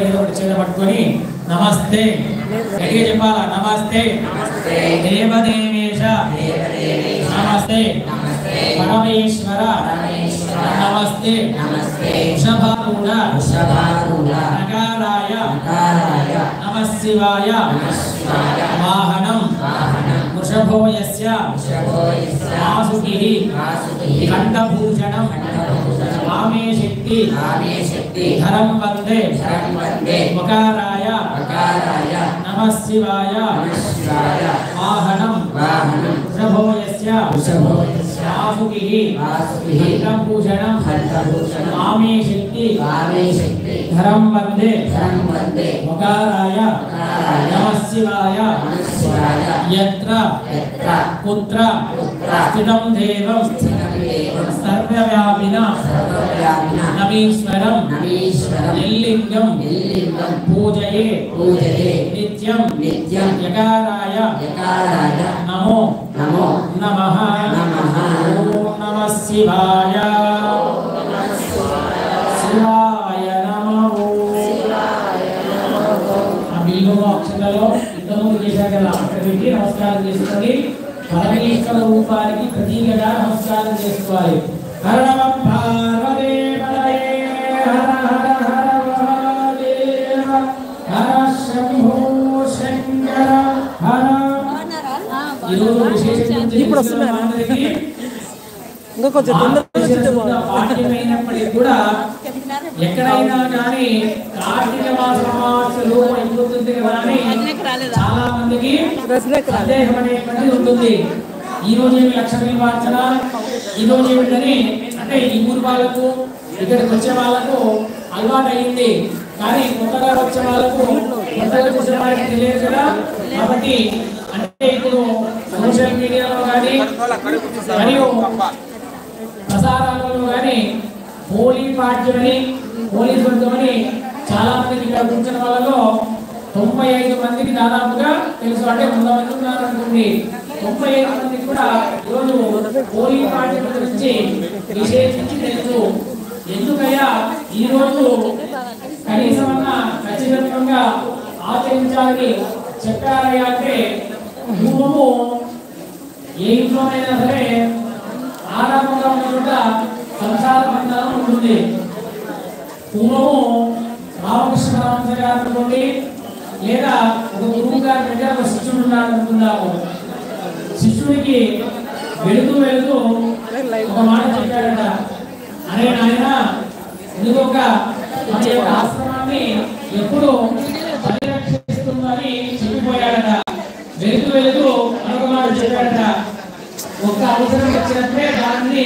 ఏదో ఒకటి చేత పట్టుకొని నమస్తే గట్టిగా చెప్పాలా నమస్తే దేవదేవేశ నమస్తే పరమేశ్వర నమస్తే వృషభారూఢ నకారాయ నమః శివాయ వాహనం వృషభో యస్య వాసుకిః కంఠభూషణం ఆమే శక్తి ధరం వందే మకారాయ నమః శివాయ వాహనం వృషభో యస్య వాసుకిః కంఠభూషణం ఆమే శక్తి ధరం వందే మకారాయ నమః శివాయ యత్ర కుత్ర స్థితం దేవం సర్వవ్యాపిన నమీశ్వరం నిల్లింగం పూజయే నిత్యం యకారాయ నమో నమః ఓం నమః శివాయ శివాయ నమః ఆ బిల్లు అక్షరాలలో ఇంతకుముందు చేశారు కదా అక్కడికి నమస్కారం చేసుకోండి పరమేశ్వర రూపానికి ప్రతీకగా నమస్కారం చేసుకోవాలి హర నమ పార్వతే పతయే హర హర హర మహాదేవ హర శంభో శంకర హర ఈరోజు విశేషం ఇప్పుడు వస్తున్నాయి ఇంకా కొంచెం తొందరగా పాఠ్యమైనప్పటికీ కూడా ఎక్కడైనా కానీ కార్తీక మాసమాసలు అయిపోతుంది కదా అని చాలా మందికి సందేహం అనేటువంటిది ఉంటుంది. ఈ రోజు ఏమి లక్ష్మీ వార్చన ఈ రోజు ఏమిటని అంటే ఈ ఊరు వాళ్ళకు ఇక్కడికి వచ్చే వాళ్ళకు అలవాటు అయింది, కానీ కొత్తగా వచ్చే వాళ్ళకు తెలియదు కదా. కాబట్టి అంటే ఇప్పుడు సోషల్ మీడియాలో కానీ మరియు ప్రసారాలలో కానీ హోలీ పాఠ్యమని హోలీ స్వర్గమని చాలా మందికి ఇక్కడ కూర్చున్న వాళ్ళలో 95 మందికి దాదాపుగా తెలుసు. అంటే 100 మంది ఉన్నారు అనుకోండి, 95 మందికి కూడా ఈరోజు హోలీ పాఠ్యం గురించి విశేషించి తెలుసు. ఎందుకయ్యా ఈరోజు కనీసమన్నా ఖచ్చితంగా ఆచరించాలని చెప్పారయ్యా అంటే పూర్వము ఏ ఇంట్లోనైనా సరే ఆరామంగా ఉన్న చోట సంసార బంధనం ఉంటుంది. పూర్వము రామకృష్ణ పరమహంస గారు అనుకోండి, లేదా ఒక గురువు గారి దగ్గర ఒక శిష్యుడు ఉన్నాడు అనుకుందాము. శిష్యుడికి వెళుతూ వెళుతూ ఒక మాట చెప్పాడట, అరే నాయన ఇంకొక మన యొక్క ఆశ్రమాన్ని ఎప్పుడు పరిరక్షిస్తుందని చెప్పిపోయాడట. వెళుతూ వెళుతూ మరొక మాట చెప్పాడట, ఒక్క అవసరం వచ్చినప్పుడే దాన్ని